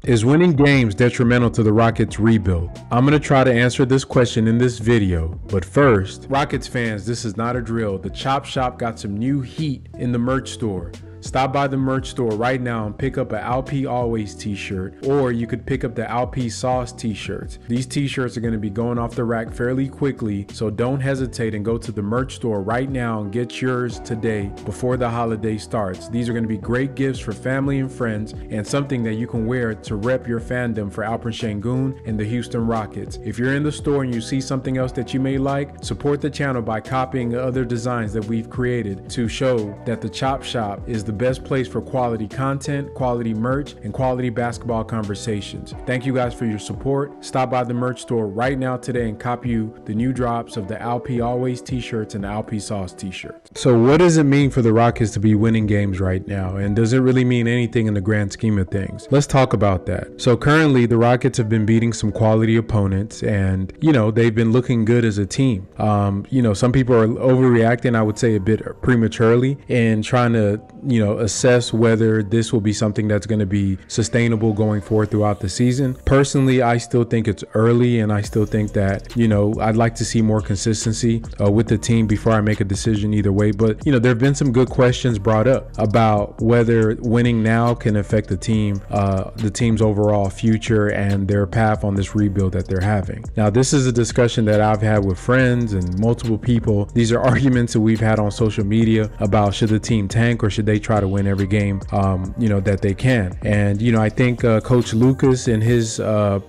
Is winning games detrimental to the Rockets' rebuild? I'm going to try to answer this question in this video, but first, Rockets fans, this is not a drill. The Chop Shop got some new heat in the merch store. Stop by the merch store right now and pick up an Alp Always t-shirt, or you could pick up the Alp Sauce t-shirts. These t-shirts are going to be going off the rack fairly quickly, so don't hesitate and go to the merch store right now and get yours today before the holiday starts. These are going to be great gifts for family and friends, and something that you can wear to rep your fandom for Alperen Sengun and the Houston Rockets. If you're in the store and you see something else that you may like, support the channel by copying other designs that we've created to show that the Chop Shop is the best place for quality content, quality merch, and quality basketball conversations. Thank you guys for your support. Stop by the merch store right now today and copy the new drops of the Alp Always t-shirts and the Alp Sauce t-shirts. So what does it mean for the Rockets to be winning games right now? And does it really mean anything in the grand scheme of things? Let's talk about that. So currently the Rockets have been beating some quality opponents, and they've been looking good as a team. Some people are overreacting, I would say, a bit prematurely and trying to assess whether this will be something that's going to be sustainable going forward throughout the season. Personally, I still think it's early, and I still think that I'd like to see more consistency with the team before I make a decision either way. But there have been some good questions brought up about whether winning now can affect the team's overall future and their path on this rebuild that they're having. Now, this is a discussion that I've had with friends and multiple people. These are arguments that we've had on social media about should the team tank or should they try to win every game that they can. And I think Coach Lucas in his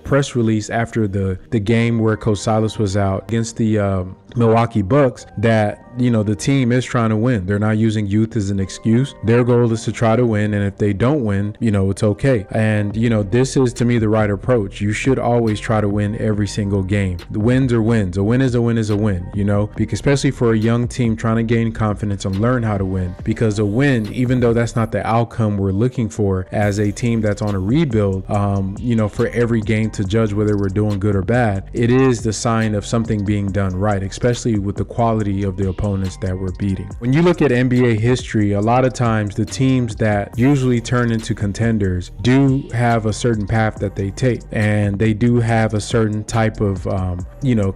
press release after the game where Coach Silas was out against the Milwaukee Bucks, that the team is trying to win. They're not using youth as an excuse. Their goal is to try to win, and if they don't win, it's okay. And this is, to me, the right approach. You should always try to win every single game. The wins are wins. A win is a win is a win, because especially for a young team trying to gain confidence and learn how to win, because a win, even though that's not the outcome we're looking for as a team that's on a rebuild, for every game to judge whether we're doing good or bad, it is the sign of something being done right, especially with the quality of the opponents that we're beating. When you look at NBA history, a lot of times the teams that usually turn into contenders do have a certain path that they take, and they do have a certain type of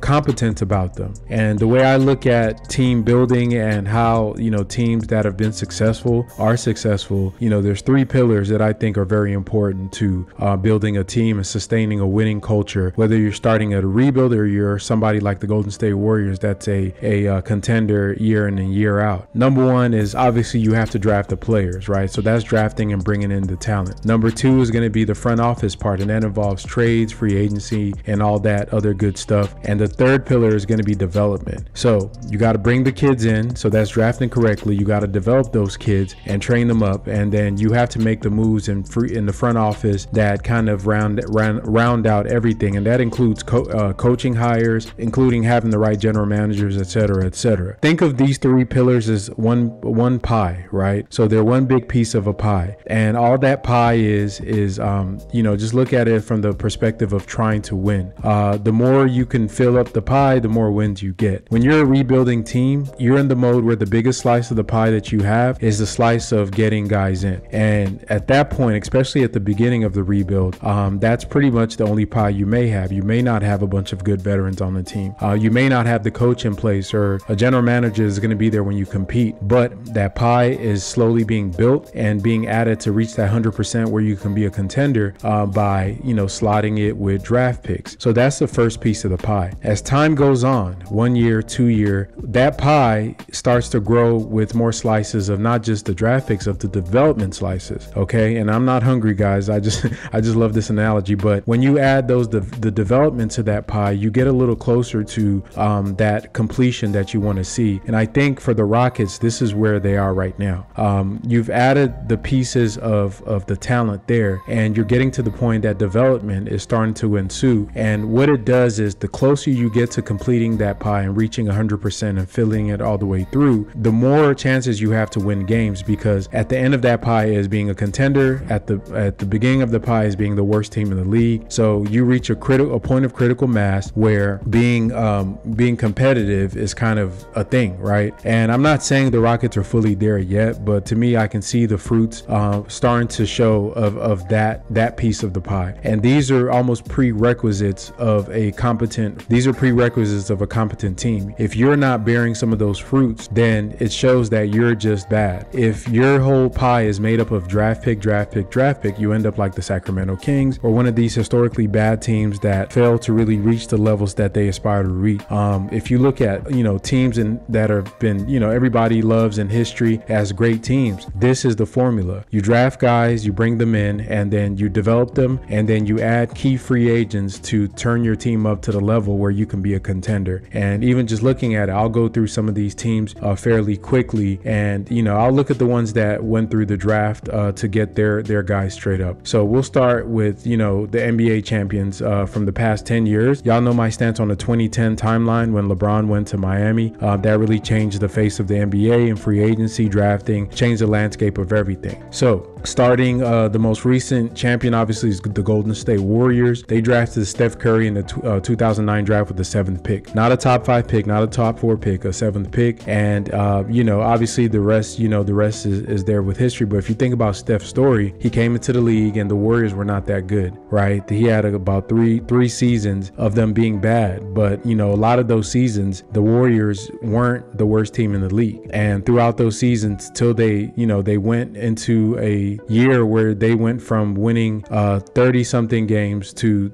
competence about them. And the way I look at team building and how teams that have been successful are successful, there's three pillars that I think are very important to building a team and sustaining a winning culture, whether you're starting at a rebuild or you're somebody like the Golden State Warriors that's a contender year in and year out. Number one is obviously you have to draft the players, right? So that's drafting and bringing in the talent. Number two is going to be the front office part, and that involves trades, free agency, and all that other good stuff. And the third pillar is going to be development. So you got to bring the kids in, so that's drafting correctly. You got to develop those kids and train them up, and then you have to make the moves in the front office that kind of round out everything, and that includes coaching hires, including having the right general managers, etc., etc. Think of these three pillars as one pie, right? So they're one big piece of a pie, and all that pie is just look at it from the perspective of trying to win. The more you can fill up the pie, the more wins you get. When you're a rebuilding team, you're in the mode where the biggest slice of the pie that you have is the slice of getting guys in, and at that point, especially at the beginning of the rebuild, that's pretty much the only pie you may have. You may not have a bunch of good veterans on the team. You may not have the coach in place, or a general manager is going to be there when you compete, but that pie is slowly being built and being added to reach that 100% where you can be a contender by slotting it with draft picks. So that's the first piece of the pie. As time goes on, 1 year, 2 year, that pie starts to grow with more slices of not just the draft picks, of the development slices. Okay, and I'm not hungry, guys. I just love this analogy. But when you add the development to that pie, you get a little closer to that completion that you want to see. And I think for the Rockets, this is where they are right now. You've added the pieces of the talent there, and you're getting to the point that development is starting to ensue. And what it does is, the closer you get to completing that pie and reaching 100% and filling it all the way through, the more chances you have to win games, because at the end of that pie is being a contender, at the beginning of the pie is being the worst team in the league. So you reach a point of critical mass where being competitive is kind of a thing, right? And I'm not saying the Rockets are fully there yet, but to me, I can see the fruits starting to show of that piece of the pie. And these are almost prerequisites of a competent team. If you're not bearing some of those fruits, then it shows that you're just bad. If your whole pie is made up of draft pick, you end up like the Sacramento Kings or one of these historically bad teams that fail to really reach the levels that they aspire to reach. If you look at, teams that have been, everybody loves in history as great teams, this is the formula. You draft guys, you bring them in, and then you develop them, and then you add key free agents to turn your team up to the level where you can be a contender. And even just looking at it, I'll go through some of these teams fairly quickly, and I'll look at the ones that went through the draft to get their guys straight up. So we'll start with the NBA champions from the past 10 years. Y'all know my stance on the 2010 timeline when LeBron went to Miami. That really changed the face of the NBA and free agency, drafting, changed the landscape of everything. So starting the most recent champion obviously is the Golden State Warriors. They drafted Steph Curry in the 2009 draft with the 7th pick. Not a top 5 pick, not a top 4 pick, a 7th pick. And obviously the rest is there with history. But if you think about Steph's story, he came into the league and the Warriors were not that good, right? He had about three seasons of them being bad. But a lot of those seasons, the Warriors weren't the worst team in the league. And throughout those seasons, till they went into a year where they went from winning 30 something games to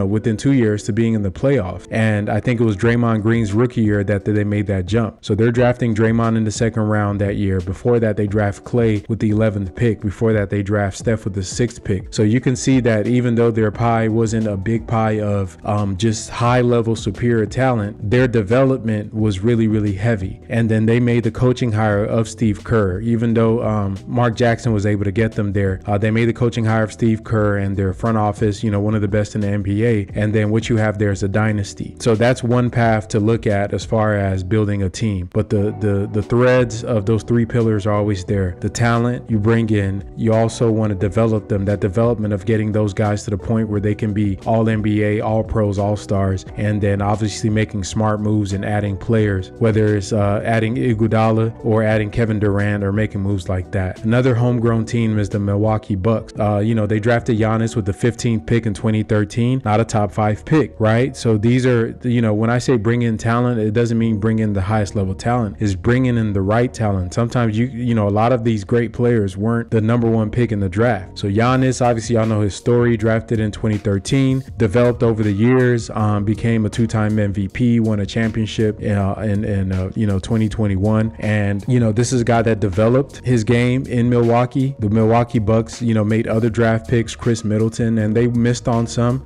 within 2 years to being in the playoff. And I think it was Draymond Green's rookie year that they made that jump. So they're drafting Draymond in the 2nd round that year. Before that, they draft Klay with the 11th pick. Before that, they draft Steph with the 6th pick. So you can see that even though their pie wasn't a big pie of just high level superior talent, their development was really, really heavy. And then they made the coaching hire of Steve Kerr. Even though Mark Jackson was able to get them there, they made the coaching hire of Steve Kerr and their front office, one of the best in the NBA. And then what you have there is a dynasty. So that's one path to look at as far as building a team. But the threads of those 3 pillars are always there. The talent you bring in, you also want to develop them, that development of getting those guys to the point where they can be all NBA, all pros, all stars, and then obviously making smart moves and adding players, whether it's adding Iguodala or adding Kevin Durant or making moves like that. Another homegrown team is the Milwaukee Bucks. They drafted Giannis with the 15th pick in 2013, not a top 5 pick, right? So these are, when I say bring in talent, it doesn't mean bring in the highest level talent. It's bringing in the right talent. Sometimes a lot of these great players weren't the number 1 pick in the draft. So Giannis, obviously y'all know his story, drafted in 2013, developed over the years, became a 2-time MVP, won a championship in 2021. And this is a guy that developed his game in Milwaukee. The Milwaukee Bucks made other draft picks, Chris Middleton, and they missed on some,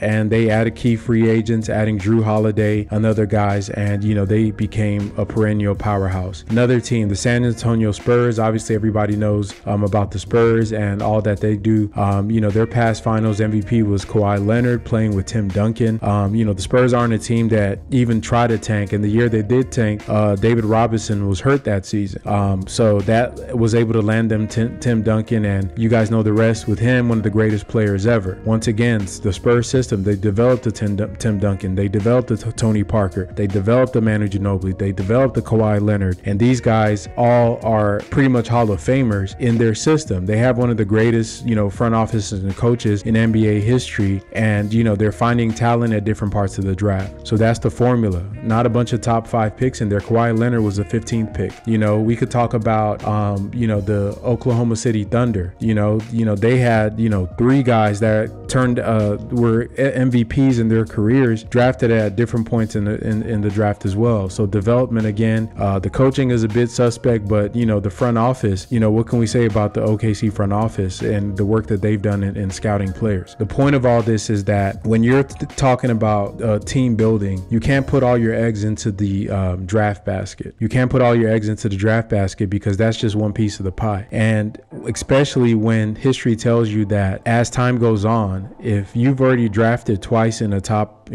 and they added key free agents, adding Drew Holiday and other guys, and they became a perennial powerhouse. Another team, the San Antonio Spurs. Obviously everybody knows about the Spurs and all that they do. Their past finals MVP was Kawhi Leonard playing with Tim Duncan. The Spurs aren't a team that even tried to tank, and the year they did tank, David Robinson was hurt that season, so that was able to land them Tim Duncan, and you guys know the rest with him, one of the greatest players ever. Once again, the Spurs system, they developed the Tim Duncan, they developed the Tony Parker, they developed the Manu Ginobili, they developed the Kawhi Leonard, and these guys all are pretty much Hall of Famers in their system. They have one of the greatest front offices and coaches in NBA history, and they're finding talent at different parts of the draft. So that's the formula. Not a bunch of top 5 picks in there. Kawhi Leonard was a 15th pick. We could talk about the Oklahoma City Thunder. They had 3 guys that were MVPs in their careers, drafted at different points in the draft as well. So development again, the coaching is a bit suspect, but the front office, what can we say about the OKC front office and the work that they've done in scouting players? The point of all this is that when you're talking about team building, you can't put all your eggs into the draft basket. You can't put all your eggs into the draft basket because that's just one piece of the pie. And especially when history tells you that as time goes on, if you've already drafted twice in the top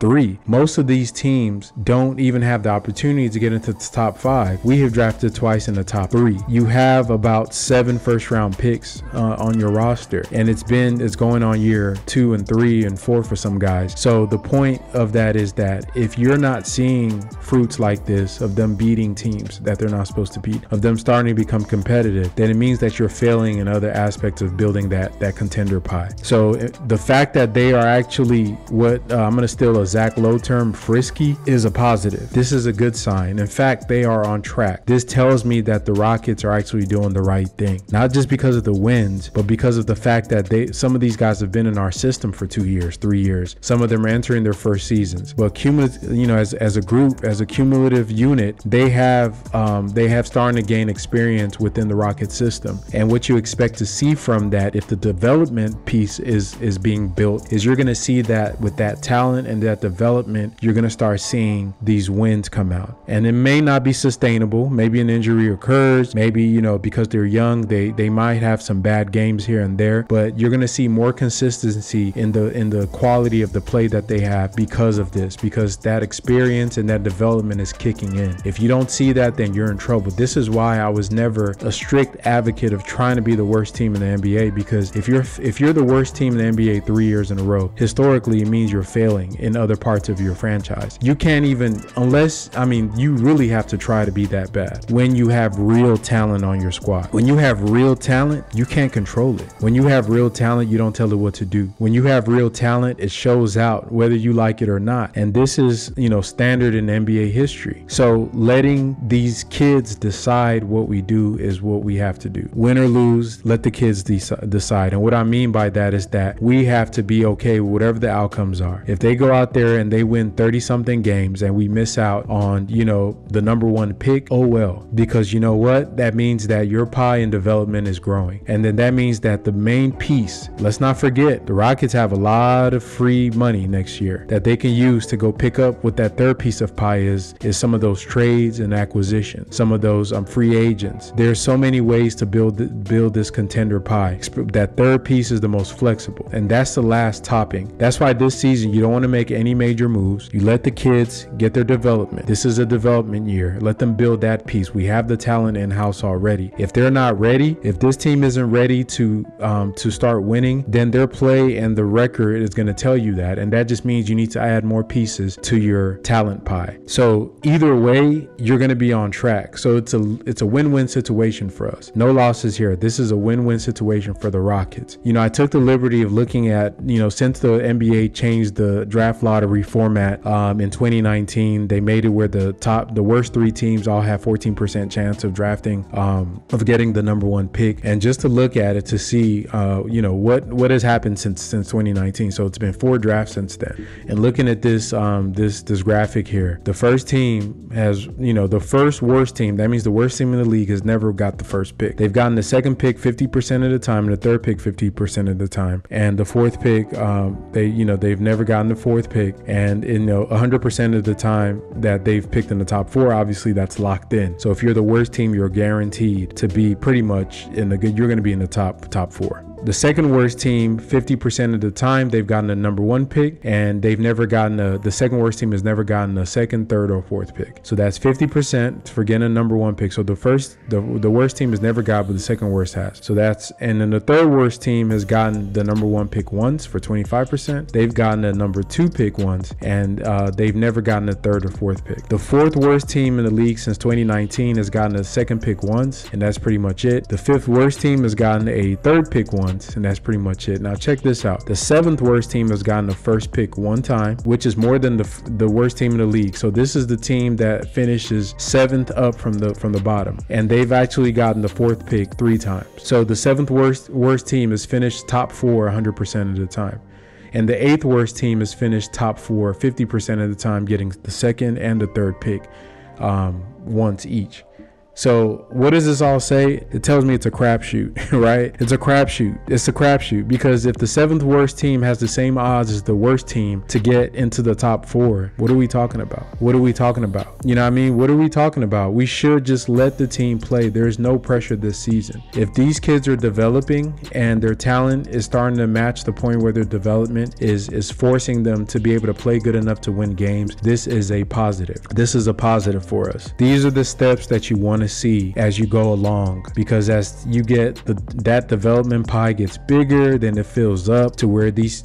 3. Most of these teams don't even have the opportunity to get into the top 5. We have drafted twice in the top 3. You have about 7 first-round picks on your roster, and it's going on year 2 and 3 and 4 for some guys. So the point of that is that if you're not seeing fruits like this of them beating teams that they're not supposed to beat, of them starting to become competitive, then it means that you're failing in other aspects of building that contender pie. So the fact that they are actually what I'm going to steal a Zach Lowe term, frisky, is a positive. This is a good sign. In fact, they are on track. This tells me that the Rockets are actually doing the right thing, not just because of the wins, but because of the fact that some of these guys have been in our system for 2 years, 3 years. Some of them are entering their first seasons. But as a group, as a cumulative unit, they have starting to gain experience within the Rocket system. And what you expect to see from that, if the development piece is being built, is you're going to see that with that talent and that development, you're going to start seeing these wins come out. And it may not be sustainable. Maybe an injury occurs. Maybe, because they're young, they might have some bad games here and there, but you're going to see more consistency in the quality of the play that they have because of this, because that experience and that development is kicking in. If you don't see that, then you're in trouble. This is why I was never a strict advocate of trying to be the worst team in the NBA, because if you're the worst team in the NBA 3 years in a row, historically it means you're failing in other parts of your franchise. You can't even, you really have to try to be that bad when you have real talent on your squad. When you have real talent, you can't control it. When you have real talent, you don't tell it what to do. When you have real talent, it shows out whether you like it or not. And this is, standard in NBA history. So letting these kids decide what we do is what we have to do. Win or lose, let the kids decide. And what I mean by that is that we have to be okay with whatever the outcomes are. If they go out there and they win 30 something games and we miss out on, the number 1 pick, oh well, because you know what? That means that your pie in development is growing. And then that means that the main piece, let's not forget, the Rockets have a lot of free money next year that they can use to go pick up what that third piece of pie is some of those trades and acquisitions, some of those free agents. There's so many ways to build this contender pie. That third piece is the most flexible, and that's the last topping. That's why this season you don't want to make any major moves. You let the kids get their development. This is a development year. Let them build that piece. We have the talent in-house already. If they're not ready, if this team isn't ready to start winning, then their play and the record is going to tell you that, and that just means you need to add more pieces to your talent pie. So either way, you're going to be on track. So it's a win-win situation for us. No losses here. This is a win-win situation for the Rockets. I took the liberty of looking at, since the NBA changed the draft lottery format in 2019, they made it where the worst 3 teams all have 14% chance of drafting, of getting the number 1 pick. And just to look at it to see, what has happened since 2019. So it's been 4 drafts since then. And looking at this graphic here, the first team has, the first worst team, that means the worst team in the league, has never got the first pick. They've gotten the second pick 50% of the time and the third pick 50% of the time. And the fourth pick, they've never gotten the fourth pick. And 100% of the time that they've picked in the top 4, obviously that's locked in. So if you're the worst team, you're guaranteed to be pretty much you're going to be in the top 4. The second worst team, 50% of the time, they've gotten a number 1 pick, and they've never gotten the second worst team has never gotten a second, third, or fourth pick. So that's 50% for getting a number 1 pick. So the worst team has never got, but the second worst has. So and then the third worst team has gotten the number 1 pick once for 25%. They've gotten a number 2 pick once, and they've never gotten a third or fourth pick. The fourth worst team in the league since 2019 has gotten a second pick once, and that's pretty much it. The fifth worst team has gotten a third pick once, and that's pretty much it. Now check this out. The 7th worst team has gotten the first pick 1 time, which is more than the worst team in the league. So this is the team that finishes 7th up from the bottom, and they've actually gotten the 4th pick 3 times. So the 7th worst team has finished top 4 100% of the time. And the 8th worst team has finished top 4 50% of the time, getting the 2nd and the 3rd pick once each. So what does this all say? It tells me it's a crapshoot, right? It's a crapshoot. It's a crapshoot because if the 7th worst team has the same odds as the worst team to get into the top 4, what are we talking about? What are we talking about? You know what I mean? What are we talking about? We should just let the team play. There's no pressure this season. If these kids are developing and their talent is starting to match the point where their development is forcing them to be able to play good enough to win games, this is a positive. This is a positive for us. These are the steps that you want to see as you go along, because as you get that development pie gets bigger, then it fills up to where these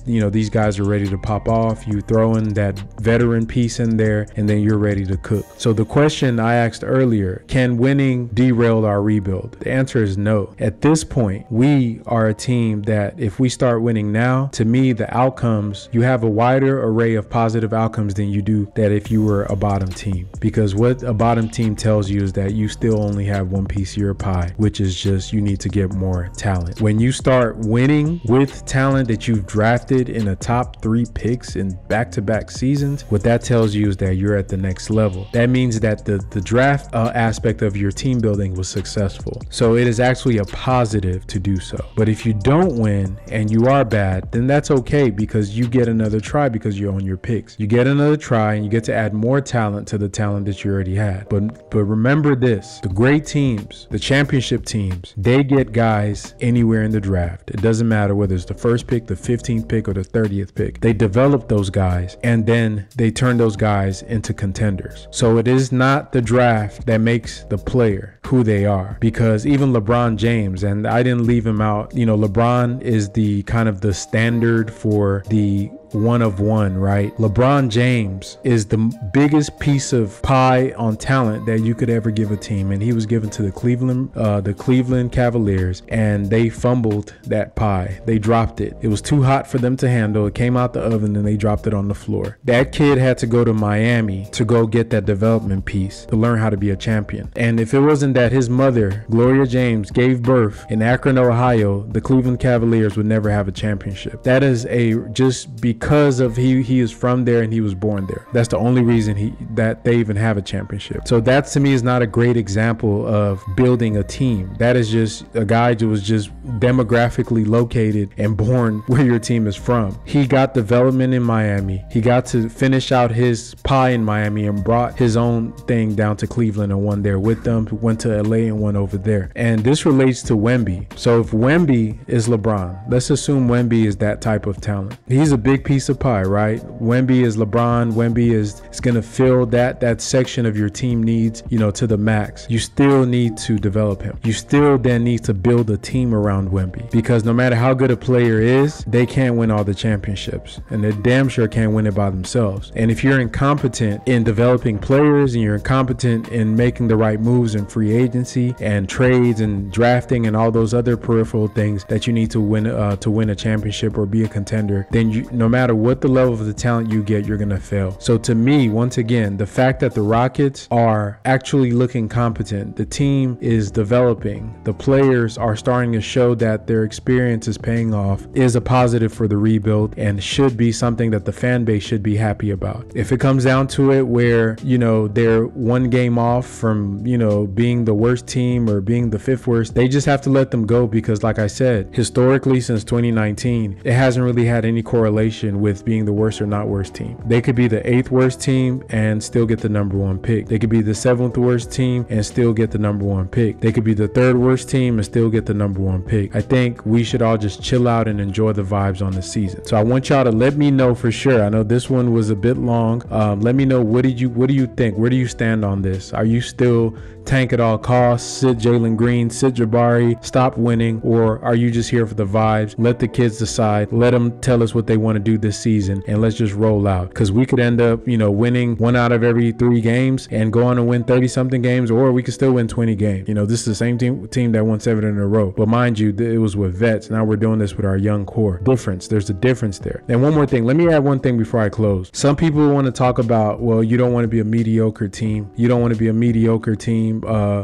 guys are ready to pop off. You throw in that veteran piece in there and then you're ready to cook. So the question I asked earlier, can winning derail our rebuild? The answer is no. At this point, we are a team that if we start winning now, to me, the outcomes, you have a wider array of positive outcomes than you do that if you were a bottom team. Because what a bottom team tells you is that you still only have one piece of your pie, which is just you need to get more talent. When you start winning with talent that you've drafted in a top 3 picks in back-to-back seasons, what that tells you is that you're at the next level. That means that the draft aspect of your team building was successful. So it is actually a positive to do so. But if you don't win and you are bad, then that's okay because you get another try because you own your picks. You get another try and you get to add more talent to the talent that you already had. But remember this, the great teams, the championship teams, they get guys anywhere in the draft. It doesn't matter whether it's the first pick, the 15th pick, or the 30th pick. They develop those guys and then they turn those guys into contenders. So it is not the draft that makes the player who they are, because even LeBron James, and I didn't leave him out, LeBron is the kind of the standard for the one of one, right? LeBron James is the biggest piece of pie on talent that you could ever give a team, and he was given to the Cleveland Cavaliers, and they fumbled that pie. They dropped it. It was too hot for them to handle. It came out the oven and they dropped it on the floor. That kid had to go to Miami to go get that development piece to learn how to be a champion. And if it wasn't that his mother, Gloria James, gave birth in Akron, Ohio, the Cleveland Cavaliers would never have a championship. That is just because of he is from there and he was born there. That's the only reason that they even have a championship. So that to me is not a great example of building a team. That is just a guy who was just demographically located and born where your team is from. He got development in Miami. He got to finish out his pie in Miami and brought his own thing down to Cleveland and won there with them. Went to LA and won over there. And this relates to Wemby. So if Wemby is LeBron, let's assume Wemby is that type of talent. He's a big piece of pie, right? Wemby is LeBron. Wemby is going to fill that section of your team needs, to the max. You still need to develop him. You still then need to build a team around Wemby, because no matter how good a player is, they can't win all the championships, and they damn sure can't win it by themselves. And if you're incompetent in developing players and you're incompetent in making the right moves in free agency and trades and drafting and all those other peripheral things that you need to win a championship or be a contender, then no matter what the level of the talent you get, you're gonna fail. So to me, once again, the fact that the Rockets are actually looking competent, the team is developing, the players are starting to show that their experience is paying off, is a positive for the rebuild and should be something that the fan base should be happy about. If it comes down to it where, they're one game off from, being the worst team or being the 5th worst, they just have to let them go, because like I said, historically since 2019, it hasn't really had any correlation with being the worst or not worst team. They could be the 8th worst team and still get the number 1 pick. They could be the 7th worst team and still get the number 1 pick. They could be the 3rd worst team and still get the number 1 pick. I think we should all just chill out and enjoy the vibes on the season. So I want y'all to let me know for sure. I know this one was a bit long. Let me know, what do you think? Where do you stand on this? Are you still tank at all costs, sit Jalen Green, sit Jabari, stop winning, or are you just here for the vibes? Let the kids decide. Let them tell us what they want to do this season, and let's just roll out, because we could end up, winning 1 out of every 3 games and go on and win 30 something games, or we could still win 20 games. This is the same team that won 7 in a row, but mind you, it was with vets. Now we're doing this with our young core. There's a difference there. And one more thing, let me add one thing before I close. Some people want to talk about, well, you don't want to be a mediocre team. You don't want to be a mediocre team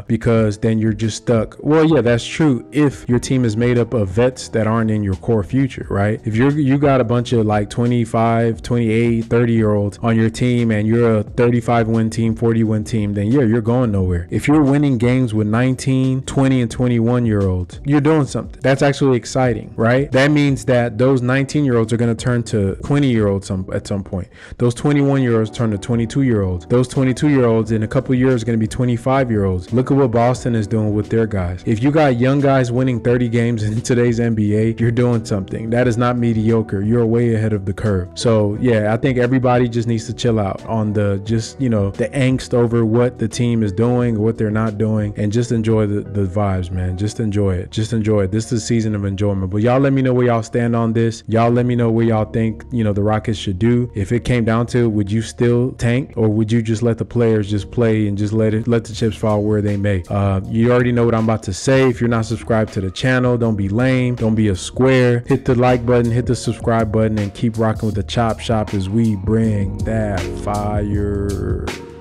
because then you're just stuck. Well, yeah, that's true if your team is made up of vets that aren't in your core future, right? If you got a bunch of like 25, 28, 30-year-olds on your team and you're a 35-win team, 40-win team, then yeah, you're going nowhere. If you're winning games with 19, 20, and 21-year-olds, you're doing something. That's actually exciting, right? That means that those 19-year-olds are going to turn to 20-year-olds at some point. Those 21-year-olds turn to 22-year-olds. Those 22-year-olds in a couple of years are going to be 25-year-olds. Look at what Boston is doing with their guys. If you got young guys winning 30 games in today's NBA, you're doing something. That is not mediocre. You're way ahead of the curve. So yeah, I think everybody just needs to chill out on the the angst over what the team is doing, what they're not doing, and just enjoy the vibes, man. Just enjoy it. Just enjoy it. This is a season of enjoyment. But y'all let me know where y'all stand on this. Y'all let me know where y'all think, the Rockets should do. If it came down to it, would you still tank, or would you just let the players just play and just let the chips fall where they may? You already know what I'm about to say. If you're not subscribed to the channel, don't be lame. Don't be a square. Hit the like button, hit the subscribe button, and keep rocking with the Chop Shop as we bring that fire.